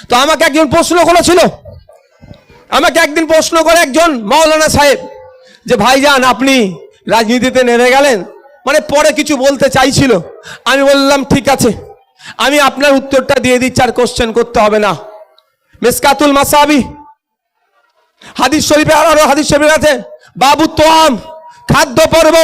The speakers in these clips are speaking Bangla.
তো আমাকে একজন প্রশ্ন করেছিল, আমাকে একদিন প্রশ্ন করে একজন মাওলানা সাহেব যে ভাইজান আপনি রাজনীতিতে নেমে গেলেন, মানে পরে কিছু বলতে চাইছিল। আমি বললাম ঠিক আছে, আমি আপনার উত্তরটা দিয়ে দিচ্ছি, আর কোশ্চেন করতে হবে না। মিসকাতুল মাসাবি হাদিস শরীফে, আরো হাদিস শরীফে আছে বাবু তোয়াম, খাদ্য পর্ব,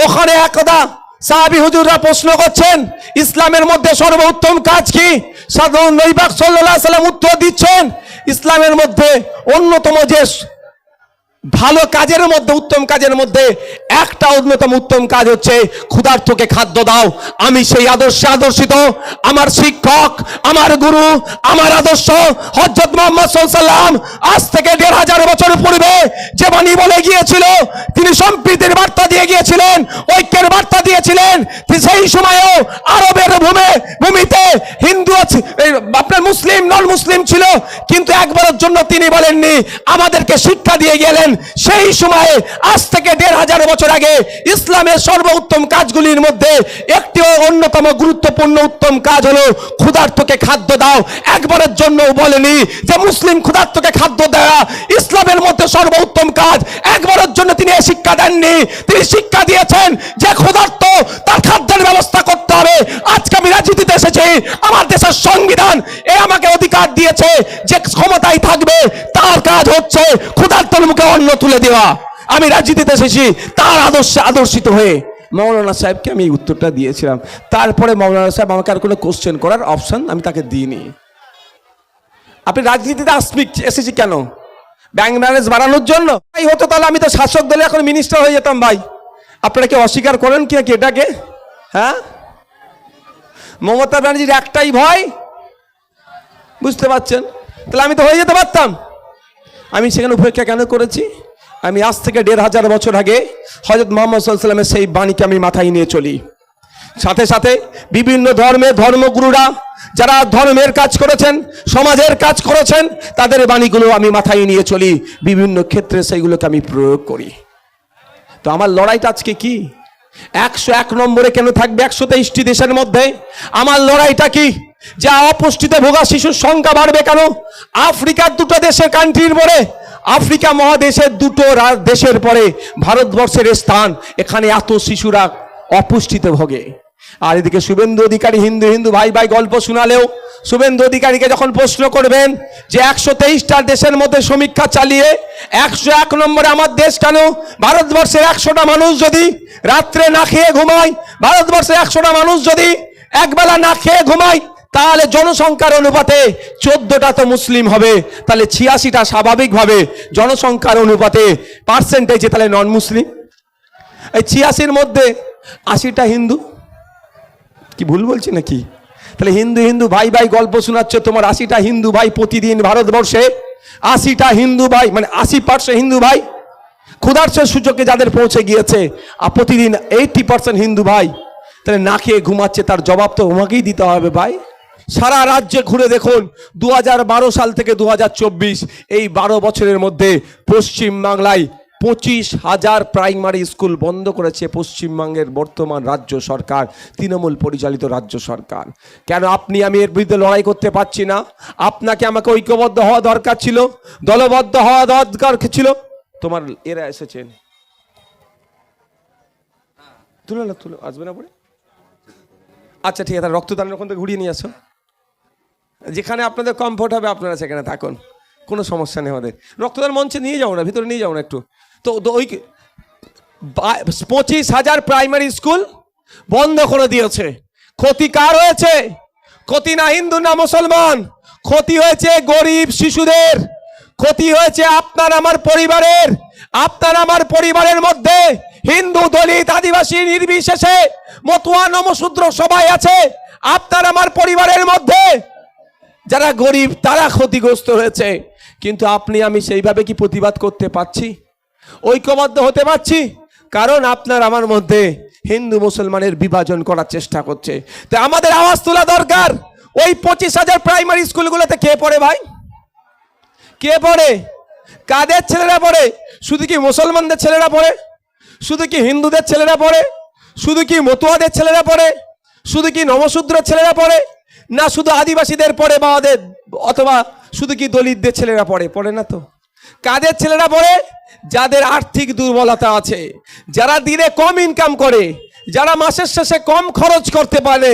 ওখানে একদা সাহাবী হুজুররা প্রশ্ন করছেন ইসলামের মধ্যে সর্বোত্তম কাজ কি? সাধারণ নবী পাক সাল্লাল্লাহু আলাইহি ওয়াসাল্লাম উত্তর দিচ্ছেন ইসলামের মধ্যে অন্যতম যে ভালো কাজের মধ্যে, উত্তম কাজের মধ্যে একটা অন্যতম উত্তম কাজ হচ্ছে ক্ষুধার্তকে খাদ্য দাও। আমি সেই আদর্শে আদর্শিত, আমার শিক্ষক, আমার গুরু, আমার আদর্শ হযরত মুহাম্মদ সাল্লাল্লাহু আলাইহি ওয়াসাল্লাম আজ থেকে ১৫০০ বছর পূর্বে যে বাণী বলে গিয়েছিল, তিনি সম্প্রীতির বার্তা দিয়ে গিয়েছিলেন, ঐক্যের বার্তা দিয়েছিলেন। সেই সময়েও আরবের ভূমিতে হিন্দু আছে, আপনার মুসলিম নন মুসলিম ছিল, কিন্তু একবারের জন্য তিনি বলেননি, আমাদেরকে শিক্ষা দিয়ে গেলেন। সেই সময়ে আজ থেকে ১৫০০ বছর আগে ইসলামের সর্বোত্তম কাজগুলির মধ্যে একটি অন্যতম গুরুত্বপূর্ণ উত্তম কাজ হলো ক্ষুধার্তকে খাদ্য দাও। একবারের জন্য বলেনি যে মুসলিম ক্ষুধার্তকে খাদ্য দেওয়া ইসলামের মধ্যে সর্বোত্তম কাজ, একবারের জন্য তিনি এই শিক্ষা দেননি। তিনি শিক্ষা দিয়েছেন যে ক্ষুধার্ত তার খাদ্যের ব্যবস্থা করতে হবে। আজকে আমি রাজনীতিতে এসেছি, আমার দেশের সংবিধান এ আমাকে অধিকার দিয়েছে যে ক্ষমতায় থাকবে তার কাজ হচ্ছে ক্ষুধার্তর মুখে অন্ন তুলে দেওয়া। আমি রাজনীতিতে এসেছি তার আদর্শে আদর্শিত হয়ে। মাওলানা সাহেবকে আমি এই উত্তরটা দিয়েছিলাম। তারপরে মাওলানা সাহেব আমাকে আর কোনো কোশ্চেন করার অপশন আমি তাকে দিইনি। আপনি রাজনীতিতে এসেছি কেন? ব্যাংক ব্যালেন্স বাড়ানোর জন্য? এই হতো তাহলে আমি তো শাসক দলে এখন মিনিস্টার হয়ে যেতাম ভাই। আপনারা কি অস্বীকার করেন কি এটাকে? হ্যাঁ, মমতা ব্যানার্জির একটাই ভয়, বুঝতে পারছেন? তাহলে আমি তো হয়ে যেতে পারতাম। আমি সেখানে উপেক্ষা কেন করেছি? আমি আজ থেকে ১৫০০ বছর আগে হযরত মুহাম্মদ সাল্লাল্লাহু আলাইহি ওয়াসাল্লামের সেই বাণীকে আমি মাথায় নিয়ে চলি। সাথে সাথে বিভিন্ন ধর্মের ধর্মগুরুরা যারা ধর্মের কাজ করেছেন, সমাজের কাজ করেছেন, তাদের বাণীগুলো আমি মাথায় নিয়ে চলি। বিভিন্ন ক্ষেত্রে সেইগুলোকে আমি প্রয়োগ করি। তো আমার লড়াইটা আজকে কি? ১০১ নম্বরে কেন থাকবে ১২৩টি দেশের মধ্যে? আমার লড়াইটা কি? যে অপুষ্টিতে ভোগা শিশুর সংখ্যা বাড়বে কেন? আফ্রিকার দুটো দেশের কান্ট্রির পরে, আফ্রিকা মহাদেশের দুটো দেশের পরে ভারতবর্ষের স্থান। এখানে এত শিশুরা অপুষ্টিতে ভোগে। আর এদিকে শুভেন্দু অধিকারী হিন্দু হিন্দু ভাই ভাই গল্প শোনালেও শুভেন্দু অধিকারীকে যখন প্রশ্ন করবেন যে ১২৩টা দেশের মধ্যে সমীক্ষা চালিয়ে ১০১ নম্বরে আমার দেশ কেন? ভারতবর্ষের ১০০টা মানুষ যদি রাত্রে না খেয়ে ঘুমায়, ভারতবর্ষের ১০০টা মানুষ যদি একবেলা না খেয়ে ঘুমায়, তাহলে জনসংখ্যার অনুপাতে 14টা তো মুসলিম হবে, তাহলে ৮৬টা স্বাভাবিকভাবে জনসংখ্যার অনুপাতে পার্সেন্টেজে তাহলে নন মুসলিম। এই ৮৬-র মধ্যে ৮০টা হিন্দু। কি ভুল বলছি নাকি? তাহলে হিন্দু হিন্দু ভাই ভাই গল্প শোনাচ্ছ, তোমার ৮০টা হিন্দু ভাই প্রতিদিন ভারতবর্ষে ৮০টা হিন্দু ভাই, মানে ৮০% হিন্দু ভাই ক্ষুধার্তের সূচকে যাদের পৌঁছে গিয়েছে, আর প্রতিদিন 80% হিন্দু ভাই তাহলে না খেয়ে ঘুমাচ্ছে, তার জবাব তো তোমাকেই দিতে হবে ভাই। সারা রাজ্যে ঘুরে দেখুন, ২০১২ সাল থেকে ২০২৪ এই ১২ বছরের মধ্যে পশ্চিমবাংলায় ২৫,০০০ প্রাইমারি স্কুল বন্ধ করেছে পশ্চিমবঙ্গের বর্তমান রাজ্য সরকার, তৃণমূল পরিচালিত রাজ্য সরকার। কেন আপনি আমি এর বিরুদ্ধে লড়াই করতে পারছি না? আপনাকে আমাকে ঐক্যবদ্ধ হওয়া দরকার ছিল, দলবদ্ধ হওয়া দরকার ছিল। তোমার এরা এসেছেন, তুলে না, তুলে আসবে না পরে? আচ্ছা ঠিক আছে, রক্তদানের ওখান থেকে ঘুরিয়ে নিয়ে আসো, যেখানে আপনাদের কমফোর্ট হবে আপনারা সেখানে থাকুন, কোনো সমস্যা নেই। আমাদের রক্তদান মঞ্চে নিয়ে যাও না, ভিতরে নিয়ে যাও না একটু। তো ওই ২৫,০০০ প্রাইমারি স্কুল বন্ধ করে দিয়েছে। ক্ষতি কার হয়েছে? ক্ষতি না হিন্দু না মুসলমান, ক্ষতি হয়েছে গরিব শিশুদের, ক্ষতি হয়েছে আপনার আমার পরিবারের। আপনার আমার পরিবারের মধ্যে হিন্দু দলিত আদিবাসী নির্বিশেষে মতুয়া নমশূদ্র সবাই আছে। আপনার আমার পরিবারের মধ্যে যারা গরিব তারা ক্ষতিগ্রস্ত হয়েছে, কিন্তু আপনি আমি সেইভাবে কি প্রতিবাদ করতে পারছি, ঐক্যবদ্ধ হতে পারছি? কারণ আপনার আমার মধ্যে হিন্দু মুসলমানের বিভাজন করার চেষ্টা করছে। তো আমাদের আওয়াজ তোলা দরকার। ওই ২৫,০০০ প্রাইমারি স্কুলগুলোতে কে পড়ে ভাই? কে পড়ে? কাদের ছেলেরা পড়ে? শুধু কি মুসলমানদের ছেলেরা পড়ে? শুধু কি হিন্দুদের ছেলেরা পড়ে? শুধু কি মতুয়াদের ছেলেরা পড়ে? শুধু কি নমশূদ্রের ছেলেরা পড়ে? না শুধু আদিবাসীদের পড়ে বা ওদের, অথবা শুধু কি দলিতদের ছেলেরা পড়ে না তো? কাদের ছেলেরা পড়ে? যাদের আর্থিক দুর্বলতা আছে, যারা দিনে কম ইনকাম করে, যারা মাসের শেষে কম খরচ করতে পারে।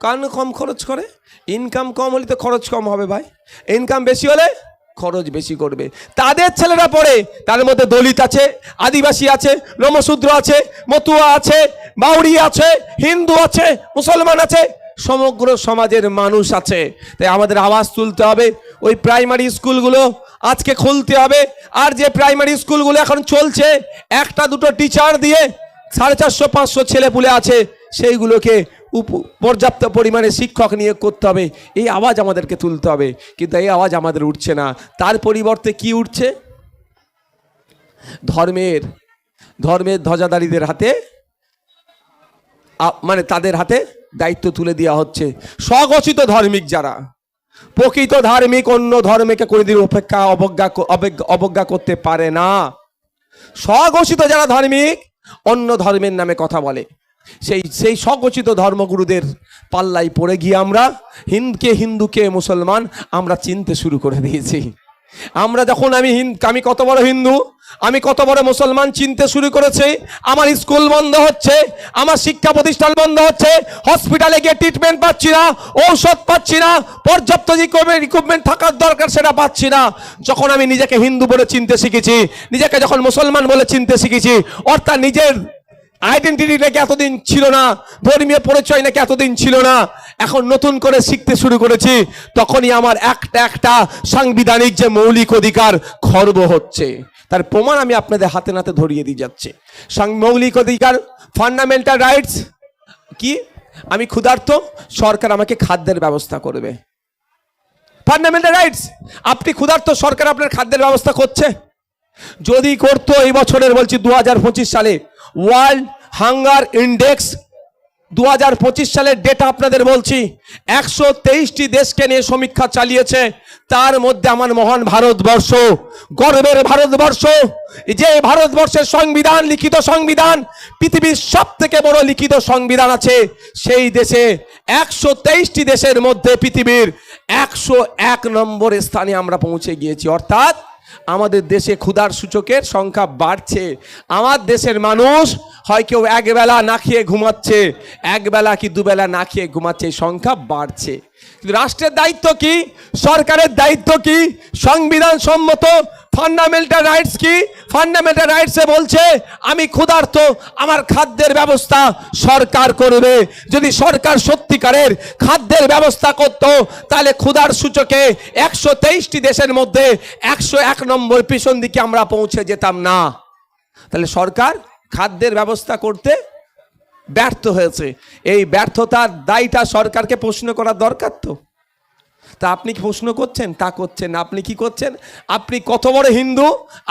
কারণ কম খরচ করে, ইনকাম কম হলে তো খরচ কম হবে ভাই, ইনকাম বেশি হলে খরচ বেশি করবে, তাদের ছেলেরা পড়ে। তার মধ্যে দলিত আছে, আদিবাসী আছে, নমশূদ্র আছে, মতুয়া আছে, বাউরি আছে, হিন্দু আছে, মুসলমান আছে, সমগ্র সমাজের মানুষ আছে। তাই আমাদের আওয়াজ তুলতে হবে। ওই প্রাইমারি স্কুলগুলো আজকে খুলতে হবে। আর যে প্রাইমারি স্কুলগুলো এখন চলছে, একটা দুটো টিচার দিয়ে 450-500 ছেলেপুলে আছে, সেইগুলোকে পর্যাপ্ত পরিমাণে শিক্ষক নিয়োগ করতে হবে। এই আওয়াজ আমাদেরকে তুলতে হবে, কিন্তু এই আওয়াজ আমাদের উঠছে না। তার পরিবর্তে কি উঠছে? ধর্মের ধ্বজাধারীদের হাতে, মানে তাদের হাতে দায়িত্ব তুলে দেওয়া হচ্ছে। স্বঘোষিত ধার্মিক যারা, প্রকৃত ধার্মিক অন্য ধর্মকে কোনোদিন অবজ্ঞা করতে পারে না। স্বঘোষিত যারা ধার্মিক অন্য ধর্মের নামে কথা বলে, সেই স্বঘোষিত ধর্মগুরুদের পাল্লাই পড়ে গিয়ে আমরা হিন্দুকে মুসলমান আমরা চিনতে শুরু করে দিয়েছি। আমরা যখন আমি কত বড় হিন্দু, আমি কত বড় মুসলমান চিনতে শুরু করেছি। আমার স্কুল বন্ধ হচ্ছে, আমার শিক্ষা প্রতিষ্ঠান বন্ধ হচ্ছে, হসপিটালে গিয়ে ট্রিটমেন্ট পাচ্ছি না, ঔষধ পাচ্ছি না, পর্যাপ্ত যে ইকুইপমেন্ট থাকার দরকার সেটা পাচ্ছি না। যখন আমি নিজেকে হিন্দু বলে চিনতে শিখেছি, নিজেকে যখন মুসলমান বলে চিনতে শিখেছি, অর্থাৎ নিজের আইডেন্টিটি নাকি এতদিন ছিল না, ধর্মীয় পরিচয় নাকি এতদিন ছিল না, এখন নতুন করে শিখতে শুরু করেছি, তখনই আমার একটা সাংবিধানিক যে মৌলিক অধিকার খর্ব হচ্ছে। তার প্রমাণ আমি আপনাদের হাতে নাতে ধরিয়ে দিয়ে যাচ্ছি। মৌলিক অধিকার, ফান্ডামেন্টাল রাইটস কি? আমি ক্ষুধার্ত, সরকার আমাকে খাদ্যের ব্যবস্থা করবে। Fundamental rights. আপনি ক্ষুধার্ত, সরকার আপনার খাদ্যের ব্যবস্থা করছে? যদি করতো, এই বছরের বলছি 2025 সালে ওয়ার্ল্ড হাঙ্গার ইন্ডেক্স 2025 সালের ডেটা আপনাদের বলছি, 123টি দেশকে নিয়ে সমীক্ষা চালিয়েছে। তার মধ্যে আমার মহান ভারতবর্ষ, গর্বের ভারতবর্ষ, যে ভারতবর্ষের সংবিধান, লিখিত সংবিধান, পৃথিবীর সব থেকে বড় লিখিত সংবিধান আছে, সেই দেশে 123টি দেশের মধ্যে পৃথিবীর 101 নম্বর স্থানে আমরা পৌঁছে গিয়েছি। অর্থাৎ আমাদের দেশে ক্ষুধার সূচকের সংখ্যা বাড়ছে। আমার দেশের মানুষ হয় কেউ একবেলা না খেয়ে ঘুমাচ্ছে, একবেলা কি দুবেলা না খেয়ে ঘুমাচ্ছে, এই সংখ্যা বাড়ছে। কিন্তু রাষ্ট্রের দায়িত্ব কি? সরকারের দায়িত্ব কি? সংবিধান সম্মত ফান্ডামেন্টাল রাইটস কি? ফান্ডামেন্টাল রাইটসে বলছে আমি ক্ষুধার্ত, আমার খাদ্যের ব্যবস্থা সরকার করবে। যদি সরকার সত্যিকারের খাদ্যের ব্যবস্থা করত, তাহলে ক্ষুধার সূচকে 123টি দেশের মধ্যে 101 নম্বর পিছন দিকে আমরা পৌঁছে যেতাম না। তাহলে সরকার খাদ্যের ব্যবস্থা করতে ব্যর্থ হয়েছে। এই ব্যর্থতার দায়টা সরকারকে প্রশ্ন করার দরকার তো। তা আপনি কি প্রশ্ন করছেন? তা করছেন না। আপনি কি করছেন? আপনি কত বড় হিন্দু,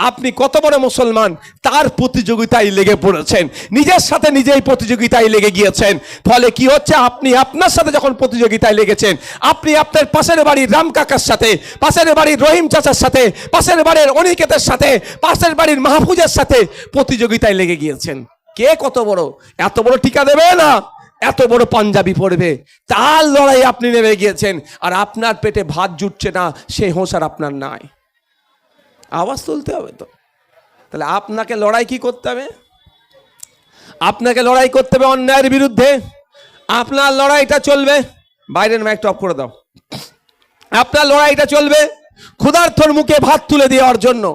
আপনি কত বড় মুসলমান, তার প্রতিযোগিতায় লেগে পড়েছেন, নিজের সাথে নিজেই প্রতিযোগিতায় লেগে গিয়েছেন। ফলে কি হচ্ছে? আপনি আপনার সাথে যখন প্রতিযোগিতায় লেগেছেন, আপনি আপনার পাশের বাড়ির রাম কাকার সাথে, পাশের বাড়ির রহিম চাচার সাথে, পাশের বাড়ির অনিকেতের সাথে, পাশের বাড়ির মাহফুজের সাথে প্রতিযোগিতায় লেগে গিয়েছেন। কে কত বড়, এত বড় টিকা দেবে না, এত বড় পাঞ্জাবি পড়বে, তার লড়াই আপনি নেমে গিয়েছেন। আর আপনার পেটে ভাত জুটছে না, সেই হোঁশ আর আপনার নাই। আওয়াজ তুলতে হবে তো। তাহলে আপনাকে লড়াই কি করতে হবে? আপনাকে লড়াই করতে হবে অন্যায়ের বিরুদ্ধে। আপনার লড়াইটা চলবে, বাইরের মাইকটা অফ করে দাও। আপনার লড়াইটা চলবে ক্ষুধার্তর মুখে ভাত তুলে দেওয়ার জন্য।